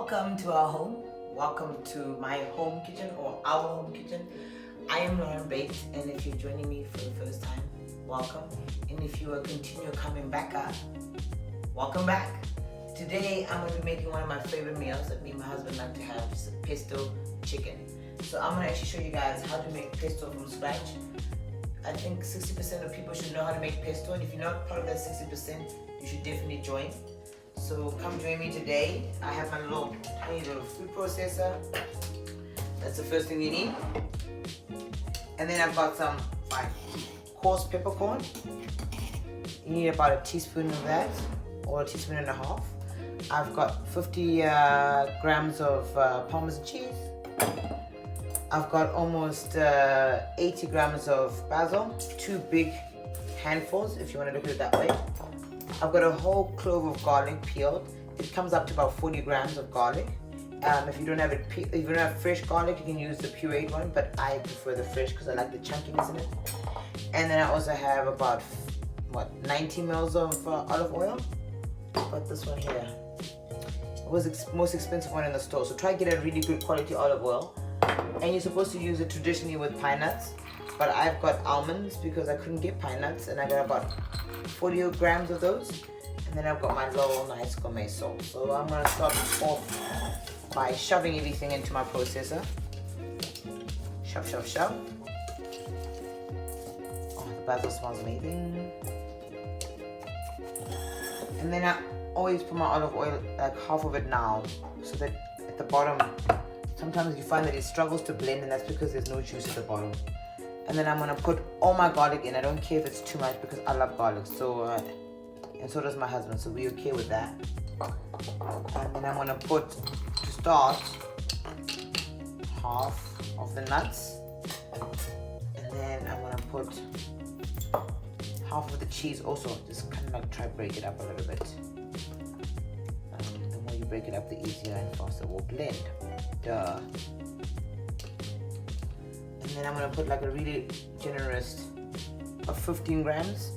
Welcome to our home. Welcome to my home kitchen or our home kitchen. I am Lauren Bates, and if you're joining me for the first time, welcome. And if you will continue coming back up, welcome back. Today I'm going to be making one of my favorite meals that me and my husband like to have, just a pesto chicken. So I'm going to actually show you guys how to make pesto from scratch. I think 60% of people should know how to make pesto, and if you're not part of that 60%, you should definitely join. So come join me today. I have my little food processor. That's the first thing you need. And then I've got some coarse peppercorn. You need about a teaspoon of that, or a teaspoon and a half. I've got 50 grams of Parmesan cheese. I've got almost 80 grams of basil, 2 big handfuls if you want to look at it that way. I've got a whole clove of garlic peeled. It comes up to about 40 grams of garlic. If you don't have fresh garlic, you can use the pureed one, but I prefer the fresh because I like the chunkiness in it. And then I also have about 90 mils of olive oil. But this one here, it was the most expensive one in the store. So try to get a really good quality olive oil. And you're supposed to use it traditionally with pine nuts, but I've got almonds because I couldn't get pine nuts, and I got about 40 grams of those. And then I've got my little nice gourmet salt. So I'm going to start off by shoving everything into my processor. Shove, shove, shove. Oh, the basil smells amazing. And then I always put my olive oil, like half of it now, so that at the bottom, sometimes you find that it struggles to blend, and that's because there's no juice at the bottom. And then I'm going to put all my garlic in. I don't care if it's too much because I love garlic. So, and so does my husband. So we're okay with that. And then I'm going to put, to start, half of the nuts. And then I'm going to put half of the cheese also. Just kind of like try to break it up a little bit. The more you break it up, the easier and faster it will blend. Duh. And then I'm going to put like a really generous of 15 grams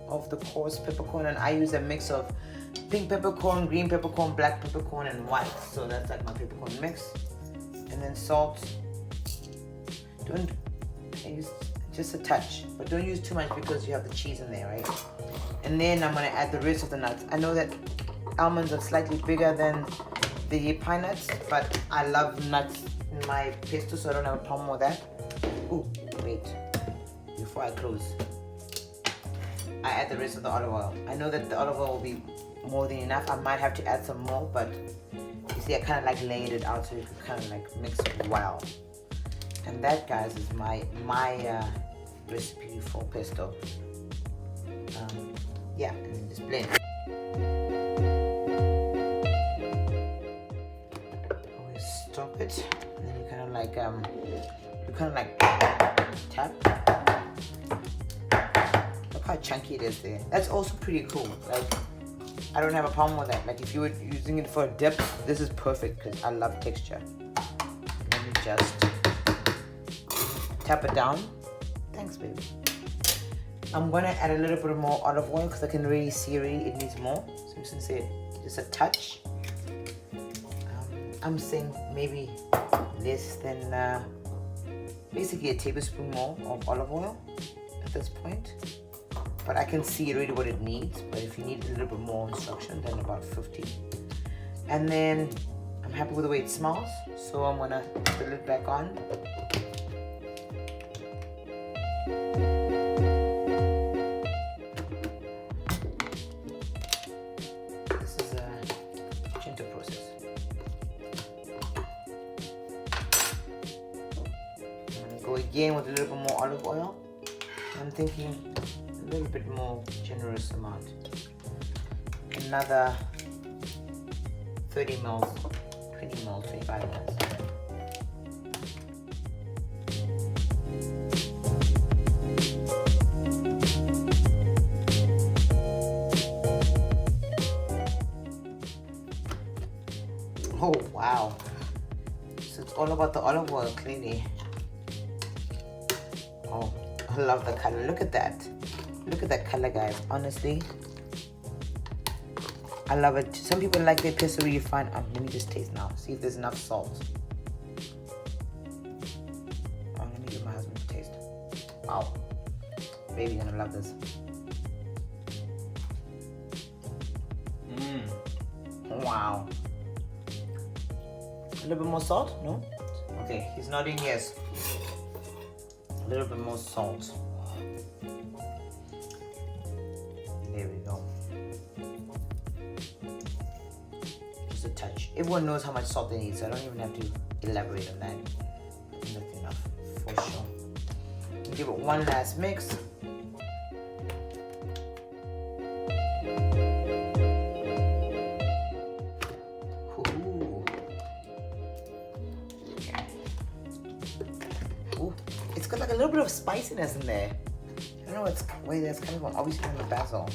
of the coarse peppercorn, and I use a mix of pink peppercorn, green peppercorn, black peppercorn, and white. So that's like my peppercorn mix. And then salt. Don't use just a touch, but don't use too much because you have the cheese in there, right? And then I'm going to add the rest of the nuts. I know that almonds are slightly bigger than the pine nuts, but I love nuts in my pesto, so I don't have a problem with that. Ooh, wait, before I close, I add the rest of the olive oil. I know that the olive oil will be more than enough. I might have to add some more, but you see I kind of like laid it out so you can kind of like mix it well. And that, guys, is my recipe for pesto. Yeah, and then just blend. Always stop it, and then you kind of like tap. Look how chunky it is there. That's also pretty cool. Like, I don't have a problem with that. Like, if you were using it for a dip, this is perfect because I love texture. Let me just tap it down. Thanks, baby. I'm gonna add a little bit more olive oil because I can really see it needs more. So I'm just gonna say just a touch. I'm saying maybe less than basically a tablespoon more of olive oil at this point. But I can see really what it needs. But if you need a little bit more instruction, then about 50. And then I'm happy with the way it smells, so I'm gonna put the lid back on. This is a gentle process. I'm gonna go again with a little bit more olive oil. I'm thinking a little bit more generous amount. Another 30 mils, 20 mils, 25 mils. Oh wow. So it's all about the olive oil, clearly. Oh, I love the color. Look at that. Look at that color, guys. Honestly, I love it. Some people like their pesto really fine. Let me just taste now. See if there's enough salt. Let me give my husband a taste. Wow. Baby, you're gonna love this. Wow. A little bit more salt? No? Okay, he's nodding yes. A little bit more salt. There we go. Just a touch. Everyone knows how much salt they need, so I don't even have to elaborate on that. I think that's enough for sure. Give it one last mix. Ooh. Ooh. It's got like a little bit of spiciness in there. I don't know where that's coming from. Obviously from the basil.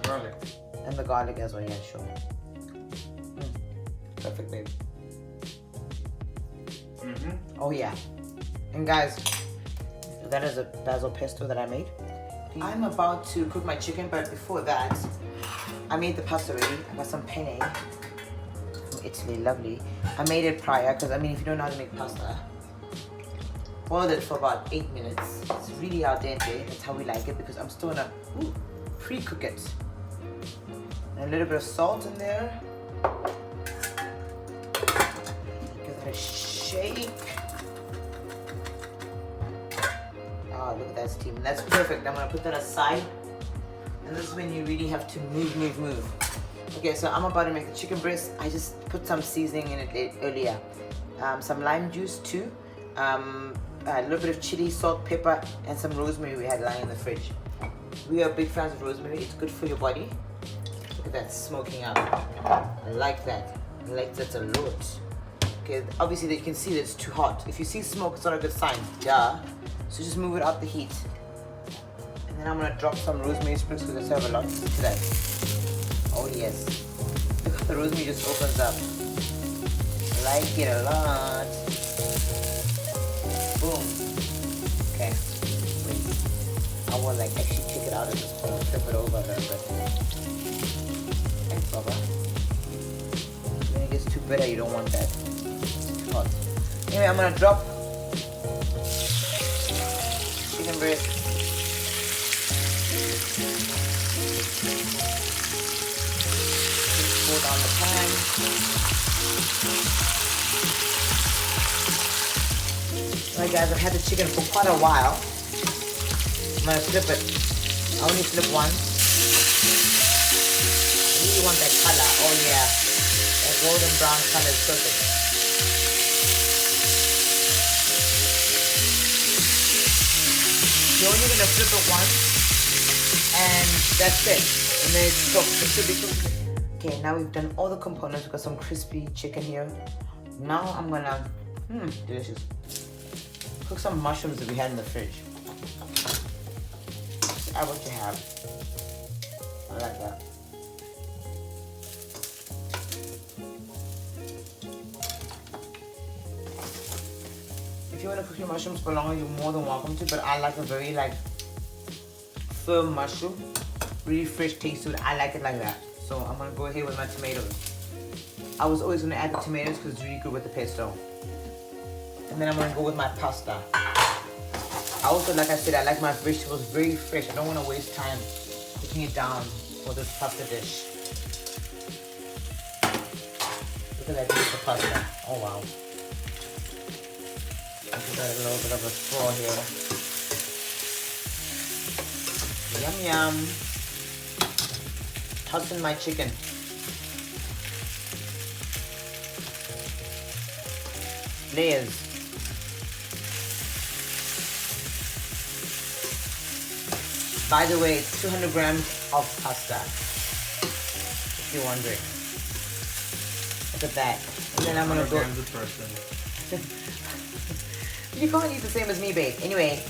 Garlic. And the garlic as well, yeah, sure. Perfect, babe. Oh yeah. And guys, that is a basil pesto that I made. I'm about to cook my chicken, but before that, I made the pasta ready. I got some penne from Italy, lovely. I made it prior, because I mean, if you don't know how to make pasta, boiled it for about 8 minutes. It's really al dente, that's how we like it, because I'm still gonna pre-cook it. And a little bit of salt in there. Give it a shake. Oh, look at that steam. That's perfect. I'm gonna put that aside. And this is when you really have to move. Okay, so I'm about to make the chicken breast. I just put some seasoning in it earlier. Some lime juice too. A little bit of chili, salt, pepper, and some rosemary we had lying in the fridge. We are big fans of rosemary. It's good for your body. Look at that smoking up. I like that. I like that a lot. Okay, obviously you can see that it's too hot. If you see smoke, it's not a good sign. Duh. So just move it out the heat. And then I'm gonna drop some rosemary sprigs because I still have a lot today. Oh yes. Look how the rosemary just opens up. I like it a lot. Boom. Okay. Wait. I will like actually take it out of this point. Flip it over a little bit. Thanks, Baba. When it gets too bitter, you don't want that. It's too hot. Anyway, I'm gonna drop chicken breast. Just pour down the pan. Alright guys, I've had the chicken for quite a while. I'm gonna flip it. I only flip once. I really want that color. Oh yeah. That golden brown color is perfect. You're only gonna flip it once and that's it. And then it's cooked. It should be cooked. Okay, now we've done all the components. We've got some crispy chicken here. Now I'm gonna delicious. Cook some mushrooms that we had in the fridge. Just add what you have. I like that. If you want to cook your mushrooms for longer, you're more than welcome to, but I like a very firm mushroom. Really fresh taste to it. I like it like that. So I'm gonna go ahead with my tomatoes. I was always gonna add the tomatoes because it's really good with the pesto. And then I'm gonna go with my pasta. I also, like I said, I like my vegetables very fresh. I don't want to waste time cooking it down for this pasta dish. Look at that beautiful pasta. Oh wow. I just got a little bit of a straw here. Yum yum. Toss in my chicken. Layers. By the way, it's 200 grams of pasta, if you're wondering. Look at that. And then I'm gonna go. Grams a person. You can't eat the same as me, babe. Anyway,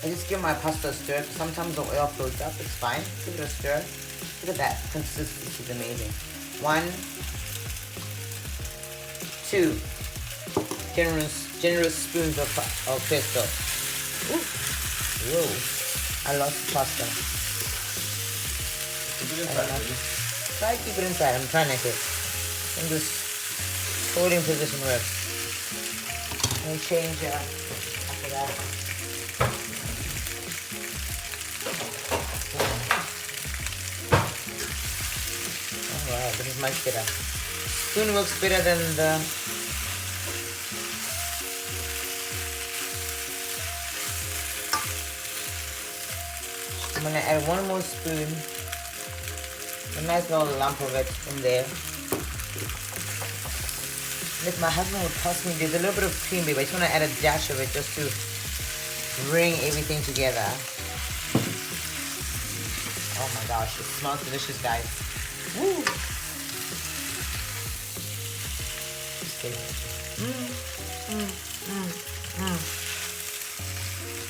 I just give my pasta a stir. Sometimes the oil floats up. It's fine. Give it a stir. Look at that. Consistency is amazing. 1, 2 generous spoons of pesto. Ooh. Whoa. I lost pasta. Try to keep it inside. I'm trying to keep. In this holding position works. Let me change after that. Alright, this is much better. Spoon works better than the I'm gonna add one more spoon, a nice little lump of it in there. And if my husband would toss me, there's a little bit of cream, babe. I just wanna add a dash of it just to bring everything together. Oh my gosh, it smells delicious, guys. Woo!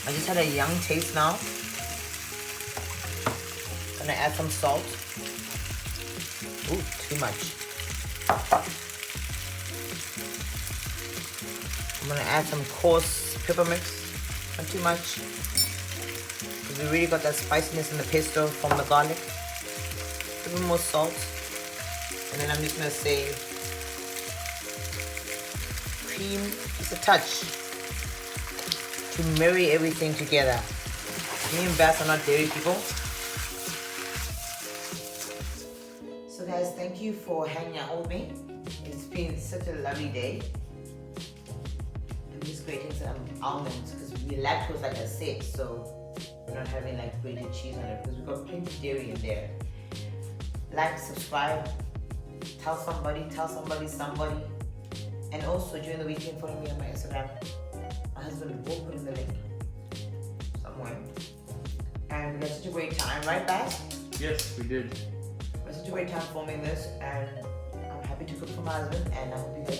I just had a young taste now. I'm gonna add some salt. Ooh, too much. I'm gonna add some coarse pepper mix. Not too much. Because we really got that spiciness in the pesto from the garlic. A little more salt. And then I'm just gonna say cream, just a touch, to marry everything together. Me and Bass are not dairy people. So guys, thank you for hanging out with me. It's been such a lovely day. I'm just grating some almonds because we lactose, like I said, so we're not having like grated cheese on it because we've got plenty of dairy in there. Like, subscribe, tell somebody, somebody. And also during the weekend, follow me on my Instagram. My husband will put in the link somewhere. And we had such a great time, right, Bass? Yes, we did. We had such a great time filming this, and I'm happy to cook for my husband, and I hope you guys